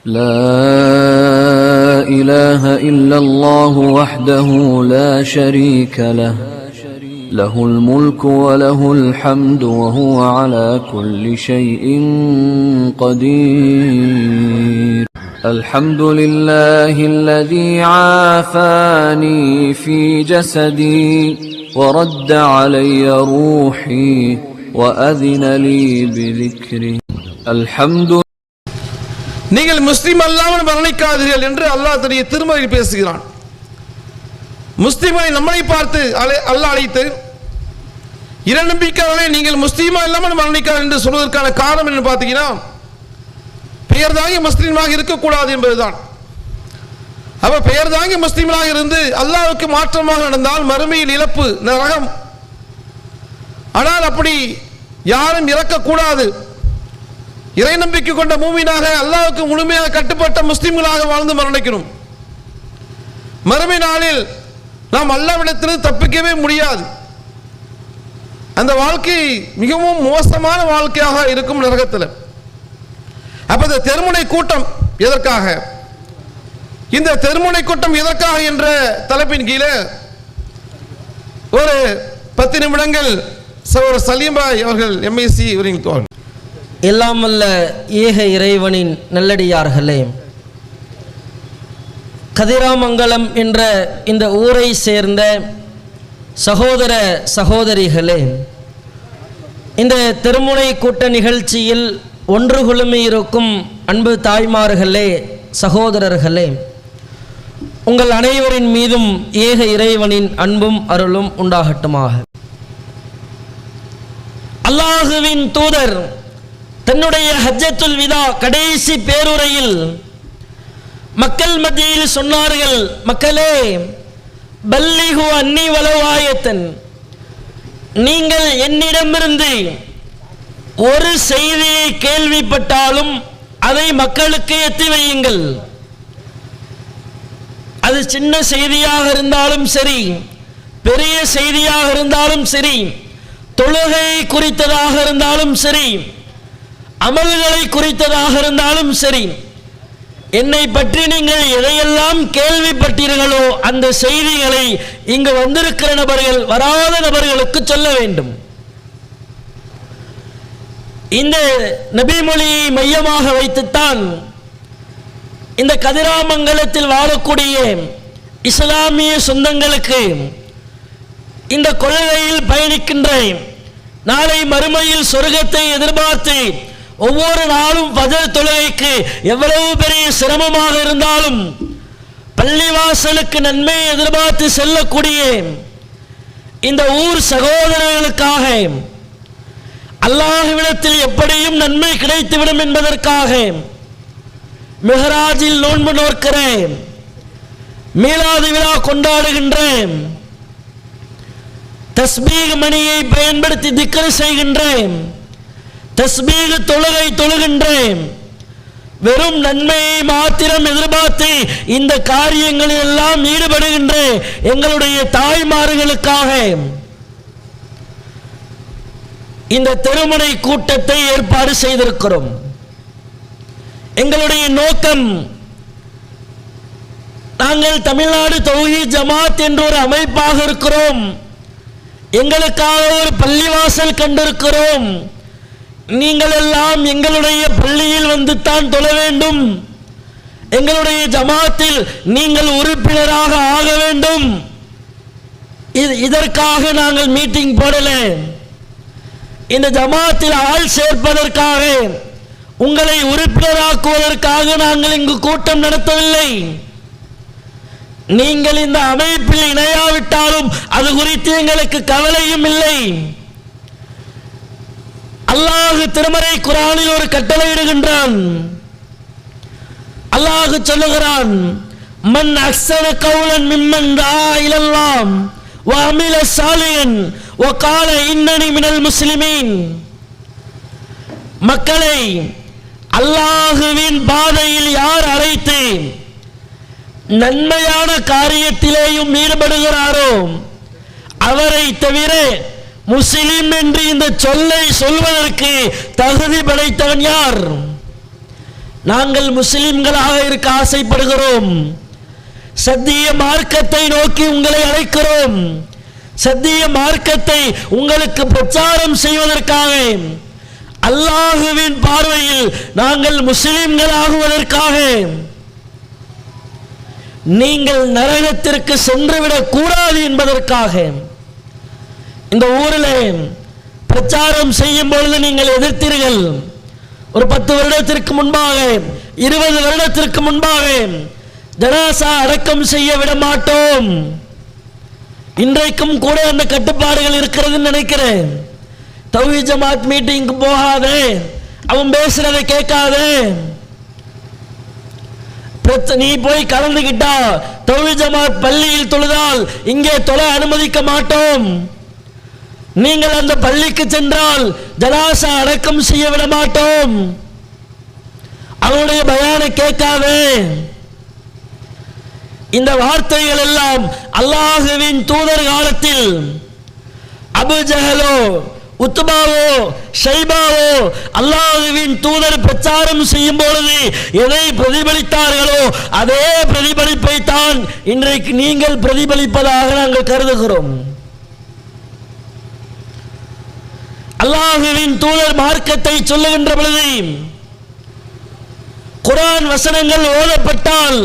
لا إله إلا الله وحده لا شريك له له الملك وله الحمد وهو على كل شيء قدير الحمد لله الذي عافاني في جسدي ورد علي روحي وأذن لي بذكره الحمد. நீங்கள் முஸ்லிம் அல்லாமல் மரணிக்காதீர்கள் என்று அல்லாஹ் தன்னுடைய திருமறையில் பேசுகிறான். முஸ்லிம்களை நம்மை பார்த்து அல்லாஹ் அழைத்து இறைநம்பிக்கையாளர்களே நீங்கள் முஸ்லீமா இல்லாமல் மரணிக்காதீர்கள் என்று சொல்வதற்கான காரணம் என்ன பார்த்தீங்கன்னா, பெயர் தாங்கி முஸ்லீமாக இருக்கக்கூடாது என்பதுதான். அப்ப பெயர் தாங்கி முஸ்லீம்களாக இருந்து அல்லாஹ்வுக்கு மாற்றமாக நடந்தால் மறுமையில் இழப்பு, நரகம். ஆனால் அப்படி யாரும் இறக்கக்கூடாது. இறை நம்பிக்கை கொண்ட மூமினாக அல்லாஹ்வுக்கு முழுமையாக கட்டுப்பட்ட முஸ்லிம்களாக வாழ்ந்து மரணிக்கணும். மறுமை நாளில் நாம் அல்லாஹ்விடத்திலிருந்து தப்பிக்கவே முடியாது. அந்த வாழ்க்கை மிகவும் மோசமான வாழ்க்கையாக இருக்கும் நரகத்தில். அப்ப இந்த தெருமுனை கூட்டம் எதற்காக, இந்த தெருமுனை கூட்டம் எதற்காக என்ற தலைப்பின் கீழே ஒரு 10 நிமிடங்கள் சலீம்பாய் அவர்கள் எம்ஏசி உரையாற்றுவார்கள். எல்லாம் வல்ல ஏக இறைவனின் நல்லடியார்களே, கதிராமங்கலம் என்ற இந்த ஊரை சேர்ந்த சகோதர சகோதரிகளே, இந்த திருமுனை கூட்ட நிகழ்ச்சியில் ஒன்று குழுமி இருக்கும் அன்பு தாய்மார்களே, சகோதரர்களே, உங்கள் அனைவரின் மீதும் ஏக இறைவனின் அன்பும் அருளும் உண்டாகட்டுமாக. அல்லாஹுவின் தூதர் தன்னுடைய ஹஜ்ஜத்துல் விதா கடைசி பேருரையில் மக்கள் மத்தியில் சொன்னார்கள், மக்களே, பல்லிஹு அன்னி வலவ் ஆயத்தன், நீங்கள் என்னிடமிருந்து ஒரு செய்தியை கேள்விப்பட்டாலும் அதை மக்களுக்கு எத்தி வையுங்கள். அது சின்ன செய்தியாக இருந்தாலும் சரி, பெரிய செய்தியாக இருந்தாலும் சரி, தொழுகை குறித்ததாக இருந்தாலும் சரி, அமல்களை குறித்ததாக இருந்தாலும் சரி, என்னை பற்றி நீங்கள் எதையெல்லாம் கேள்விப்பட்டீர்களோ அந்த செய்திகளை இங்கு வந்திருக்கிற நபர்கள் வராத நபர்களுக்கு சொல்ல வேண்டும். இந்த நபி மொழியை மையமாக வைத்துத்தான் இந்த கதிராமங்கலத்தில் வாழக்கூடிய இஸ்லாமிய சொந்தங்களுக்கு இந்த கொள்கையில் பயணிக்கின்ற நாளை மறுமையில் சொர்க்கத்தை எதிர்பார்த்து ஒவ்வொரு நாளும் ஃபஜர் தொழுகைக்கு எவ்வளவு பெரிய சிரமமாக இருந்தாலும் பள்ளிவாசலுக்கு நன்மை எதிர்பார்த்து செல்லக்கூடிய இந்த ஊர் சகோதரர்களுக்காக அல்லாஹ்விடத்தில் எப்படியும் நன்மை கிடைத்துவிடும் என்பதற்காக மிஹ்ராஜில் நோன்பு நோக்கிறேன், மீலாது விழா கொண்டாடுகின்றேன், தஸ்பீக் மணியை பயன்படுத்தி திக்ர் செய்கின்றேன், தஸ்பீக் தொழுகை தொழுகின்றேன். வெறும் நன்மையை மாத்திரம் எதிர்பார்த்து இந்த காரியங்களில் எல்லாம் ஈடுபடுகின்ற எங்களுடைய தாய்மார்களுக்காக இந்த திருமுனை கூட்டத்தை ஏற்பாடு செய்திருக்கிறோம். எங்களுடைய நோக்கம், நாங்கள் தமிழ்நாடு தௌஹீத் ஜமாத் என்ற ஒரு அமைப்பாக இருக்கிறோம். எங்களுக்காக ஒரு பள்ளிவாசல் கண்டிருக்கிறோம். நீங்கள் எல்லாம் எங்களுடைய பள்ளியில் வந்து தான் தொழ வேண்டும், எங்களுடைய ஜமாத்தில் நீங்கள் உறுப்பினராக ஆக வேண்டும். இதற்காக நாங்கள் மீட்டிங் போடல. இந்த ஜமாத்தில் ஆள் சேர்ப்பதற்காக, உங்களை உறுப்பினராக்குவதற்காக நாங்கள் இங்கு கூட்டம் நடத்தவில்லை. நீங்கள் இந்த அமைப்பில் இணையாவிட்டாலும் அது குறித்து எங்களுக்கு கவலையும் இல்லை. அல்லாஹ் திருமறை குர்ஆனில் ஒரு கட்டளை இடுகின்றான். அல்லாஹ் சொல்லுகிறான், மன் அஹ்ஸன கௌலன் மிம்மன் தஆ இலல்லாஹ் வ அமில சாலிஹன் வ கால இன்னனி மினல் முஸ்லிமீன். மக்களை, அல்லாஹ்வின் பாதையில் யார் அழைத்து நன்மையான காரியத்திலேயும் ஈடுபடுகிறாரோ அவரை தவிர முஸ்லிம் என்று இந்த சொல்லை சொல்வதற்கு தகுதி படைத்தவன் யார்? நாங்கள் முஸ்லிம்களாக இருக்க ஆசைப்படுகிறோம். சத்திய மார்க்கத்தை நோக்கி உங்களை அழைக்கிறோம். சத்திய மார்க்கத்தை உங்களுக்கு பிரச்சாரம் செய்வதற்காக, அல்லாஹுவின் பார்வையில் நாங்கள் முஸ்லிம்களாகுவதற்காக, நீங்கள் நரகத்திற்கு சென்றுவிடக் கூடாது என்பதற்காக இந்த ஊரில் பிரச்சாரம் செய்யும் பொழுது நீங்கள் எதிர்த்தீர்கள். ஒரு 10 வருடத்திற்கு முன்பாக, 20 வருடத்திற்கு முன்பாக ஜனாசா அடக்கம் செய்ய விட மாட்டோம். இன்றைக்கும் கூட அந்த கட்டுப்பாடுகள் இருக்கிறதுன்னு நினைக்கிறேன். தௌஹீத் ஜமாத் மீட்டிங்க்கு போகாதே, அவன் பேசுறதை கேட்காதே, நீ போய் கலந்துகிட்டா தௌஹீத் ஜமாத் பள்ளியில் தொழுதால் இங்கே தொழ அனுமதிக்க மாட்டோம். நீங்கள் அந்த பள்ளிக்கு சென்றால் ஜனாசா அடக்கம் செய்ய விட மாட்டோம். அவனுடைய பயானை கேட்காதே. இந்த வார்த்தைகள் எல்லாம் அல்லாஹுவின் தூதர் காலத்தில் அபு ஜஹலோ, உத்பாவோ, ஷைபாவோ அல்லாஹுவின் தூதர் பிரச்சாரம் செய்யும் பொழுது எதை பிரதிபலித்தார்களோ அதே பிரதிபலிப்பை தான் இன்றைக்கு நீங்கள் பிரதிபலிப்பதாக நாங்கள் கருதுகிறோம். அல்லாஹுவின் தூதர் மார்க்கத்தை சொல்லுகின்ற பொழுது குர்ஆன் வசனங்கள் ஓதப்பட்டால்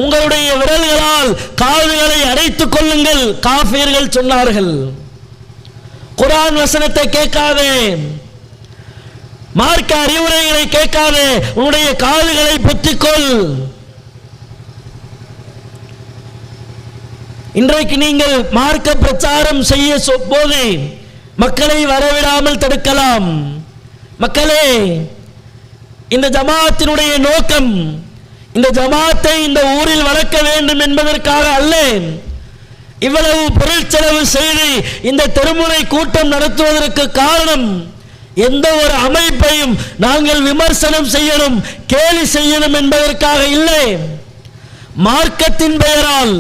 உங்களுடைய விரல்களால் காதுகளை அடைத்துக் கொள்ளுங்கள் காஃபிர்கள் சொன்னார்கள். குர்ஆன் வசனத்தை கேட்காதே, மார்க்க அறிவுரைகளை கேட்காதே, உன்னுடைய காதுகளை பொத்திக்கொள். இன்றைக்கு நீங்கள் மார்க்க பிரச்சாரம் செய்ய போது மக்களை வரவிடாமல் தடுக்கலாம். மக்களே, இந்த ஜமாத்தினுடைய நோக்கம் இந்த ஜமாத்தை இந்த ஊரில் வளர்க்க வேண்டும் என்பதற்காக அல்ல. இவ்வளவு பொருள் செலவு செய்து இந்த தெருமுனை கூட்டம் நடத்துவதற்கு காரணம் எந்த ஒரு அமைப்பையும் நாங்கள் விமர்சனம் செய்யணும், கேலி செய்யணும் என்பதற்காக இல்லை. மார்க்கத்தின் பெயரால்,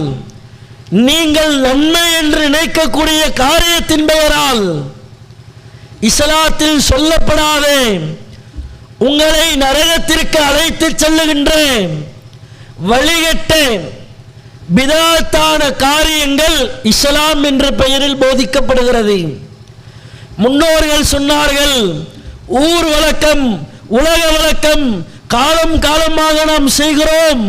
நீங்கள் நன்மை என்று நினைக்கக்கூடிய காரியத்தின் பெயரால், இஸ்லாத்தில் சொல்லப்படாத உங்களை நரகத்திற்கு அழைத்து செல்லுகின்ற வழிகட்ட பிதாத்தான காரியங்கள் இஸ்லாம் என்ற பெயரில் போதிக்கப்படுகிறது. முன்னோர்கள் சொன்னார்கள், ஊர் வழக்கம், உலக வழக்கம், காலம் காலமாக நாம் செய்கிறோம்.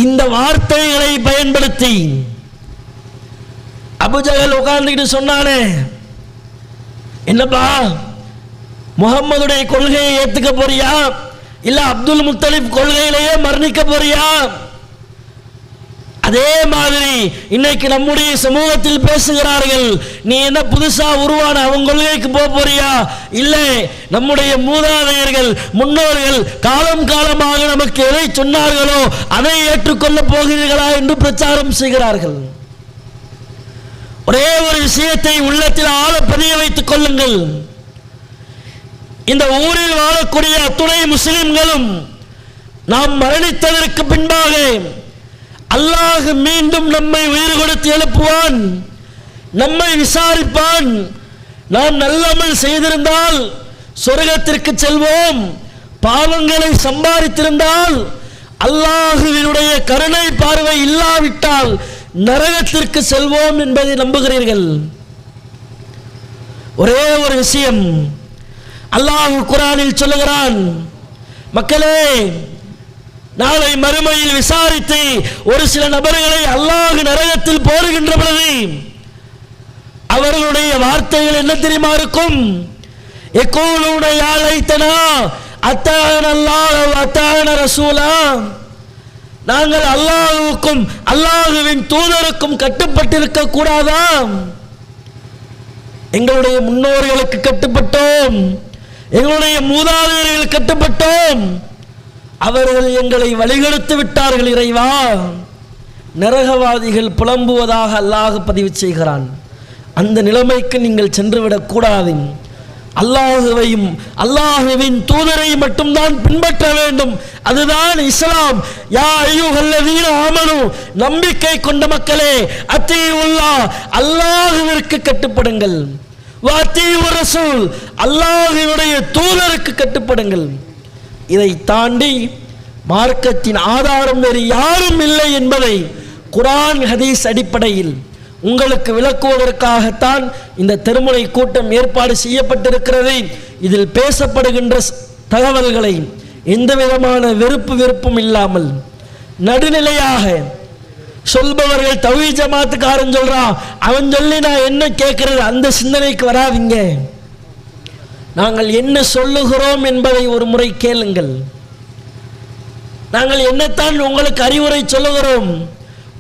இந்த வார்த்தைகளை பயன்படுத்தி அபூஜஹல் உட்கார்ந்துக்கிட்டு சொன்னானே, என்னப்பா முகம்மதுடைய கொள்கையை ஏத்துக்க போறியா இல்ல அப்துல் முத்தலிப் கொள்கையிலேயே மரணிக்க போறியா? அதே மாதிரி இன்னைக்கு நம்முடைய சமூகத்தில் பேசுகிறார்கள், நீ என்ன புதுசா உருவான அவங்க கொள்கைக்கு போறியா? இல்லை, நம்முடைய மூதாதையர்கள் முன்னோர்கள் காலம் காலமாக நமக்கு எதை சொன்னார்களோ அதை ஏற்றுக்கொள்ள போகிறீர்களா என்று பிரச்சாரம் செய்கிறார்கள். ஒரே ஒரு விஷயத்தை உள்ளத்தில் ஆழ பதிய வைத்துக் கொள்ளுங்கள். இந்த ஊரில் வாழக்கூடிய அத்துணை முஸ்லிம்களும் நாம் மரணித்ததற்கு பின்பாக அல்லாஹ் மீண்டும் நம்மை உயிர் கொடுத்து எழுப்புவான், நம்மை விசாரிப்பான். நாம் நல்லமல் செய்திருந்தால் சொர்க்கத்திற்கு செல்வோம், பாவங்களை சம்பாதித்திருந்தால் அல்லாஹுவினுடைய கருணை பார்வை இல்லாவிட்டால் நரகத்திற்கு செல்வோம் என்பதை நம்புகிறீர்கள். ஒரே ஒரு விஷயம் அல்லாஹ் குர்ஆனில் சொல்லுகிறான், மக்களே, நாளை மறுமையில் விசாரித்து ஒரு சில நபர்களை அல்லாஹ் நரகத்தில் போடுகின்ற பொழுது அவர்களுடைய வார்த்தைகள் என்ன தெரியுமா இருக்கும்? யகூலூன யா லைத்தனா அத்தான அல்லாஹ் வ அத்தான ரசூலா, நாங்கள் அல்லாஹ்வுக்கும் அல்லாஹ்வின் தூதருக்கும் கட்டுப்பட்டிருக்க கூடாதா? எங்களுடைய முன்னோர்களுக்கு கட்டுப்பட்டோம், எங்களுடைய மூதாதையர்கள் கட்டுப்பட்டோம், அவர்கள் எங்களை வழிகெடுத்து விட்டார்கள் இறைவா. நரகவாதிகள் புலம்புவதாக அல்லாஹ் பதிவு செய்கிறான். அந்த நிலைமைக்கு நீங்கள் சென்றுவிடக் கூடாது. அல்லாஹுவையும் அல்லாஹுவின் தூதரை மட்டும்தான் பின்பற்ற வேண்டும். அதுதான் இஸ்லாம். யா அய்யுஹல்லதீன ஆமனு, நம்பிக்கை கொண்ட மக்களே, அத்தீஉல்லாஹ், அல்லாஹுவிற்கு கட்டுப்படுங்கள். வ அத்தீஉர் ரசூல், அல்லாஹ்வுடைய தூதருக்கு கட்டுப்படுங்கள். இதை தாண்டி மார்க்கத்தின் ஆதாரம் வேறு யாரும் இல்லை என்பதை குர்ஆன் ஹதீஸ் அடிப்படையில் உங்களுக்கு விளக்குவதற்காகத்தான் இந்த திருமுறை கூட்டம் ஏற்பாடு செய்யப்பட்டிருக்கிறது. இதில் பேசப்படுகின்ற தகவல்களை எந்த விதமான வெறுப்பும் இல்லாமல் நடுநிலையாக சொல்பவர்கள் தௌஹீத் ஜமாத்துக்காரன் சொல்றான், அவன் சொல்லி நான் என்ன கேட்கறது, அந்த சிந்தனைக்கு வராதீங்க. நாங்கள் என்ன சொல்லுகிறோம் என்பதை ஒரு முறை கேளுங்கள். நாங்கள் என்னத்தான் உங்களுக்கு அறிவுரை சொல்லுகிறோம்?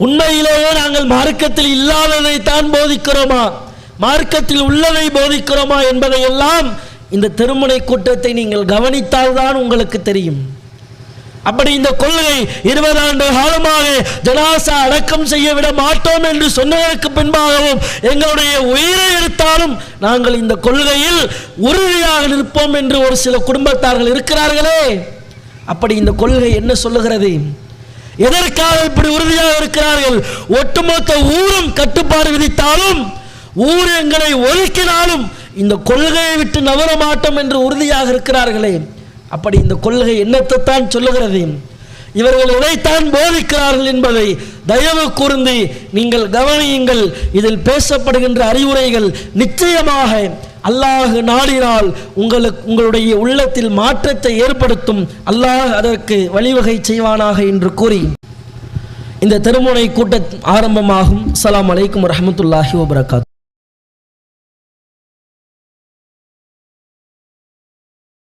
உண்மையிலேயே நாங்கள் மார்க்கத்தில் இல்லாததைத்தான் போதிக்கிறோமா, மார்க்கத்தில் உள்ளதை போதிக்கிறோமா என்பதை எல்லாம் இந்த திருமுறை கூட்டத்தை நீங்கள் கவனித்தால்தான் உங்களுக்கு தெரியும். அப்படி இந்த கொள்கை 20 ஆண்டு காலமாக ஜனாசா அடக்கம் செய்ய விட மாட்டோம் என்று சொன்னதற்கு பின்பாகவும் எங்களுடைய உயிரை எடுத்தாலும் நாங்கள் இந்த கொள்கையில் உறுதியாக நிற்போம் என்று ஒரு சில குடும்பத்தார்கள் இருக்கிறார்களே, அப்படி இந்த கொள்கை என்ன சொல்லுகிறது? எதற்காக இப்படி உறுதியாக இருக்கிறார்கள்? ஒட்டுமொத்த ஊரும் கட்டுப்பாடு விதித்தாலும், ஊர் எங்களை ஒதுக்கினாலும் இந்த கொள்கையை விட்டு நவர மாட்டோம் என்று உறுதியாக இருக்கிறார்களே, அப்படி இந்த கொள்கை என்னத்தைத்தான் சொல்லுகிறது? இவர்கள் எதைத்தான் போதிக்கிறார்கள் என்பதை தயவு கூர்ந்து நீங்கள் கவனியுங்கள். இதில் பேசப்படுகின்ற அறிவுரைகள் நிச்சயமாக அல்லாஹ் நாடினால் உங்களுடைய உள்ளத்தில் மாற்றத்தை ஏற்படுத்தும். அல்லாஹ் அதற்கு வழிவகை செய்வானாக என்று கூறி இந்த திருமுறை கூட்டம் ஆரம்பமாகும். அஸ்ஸலாமு அலைக்கும் வரஹ்மத்துல்லாஹி வபரகாத்துஹு.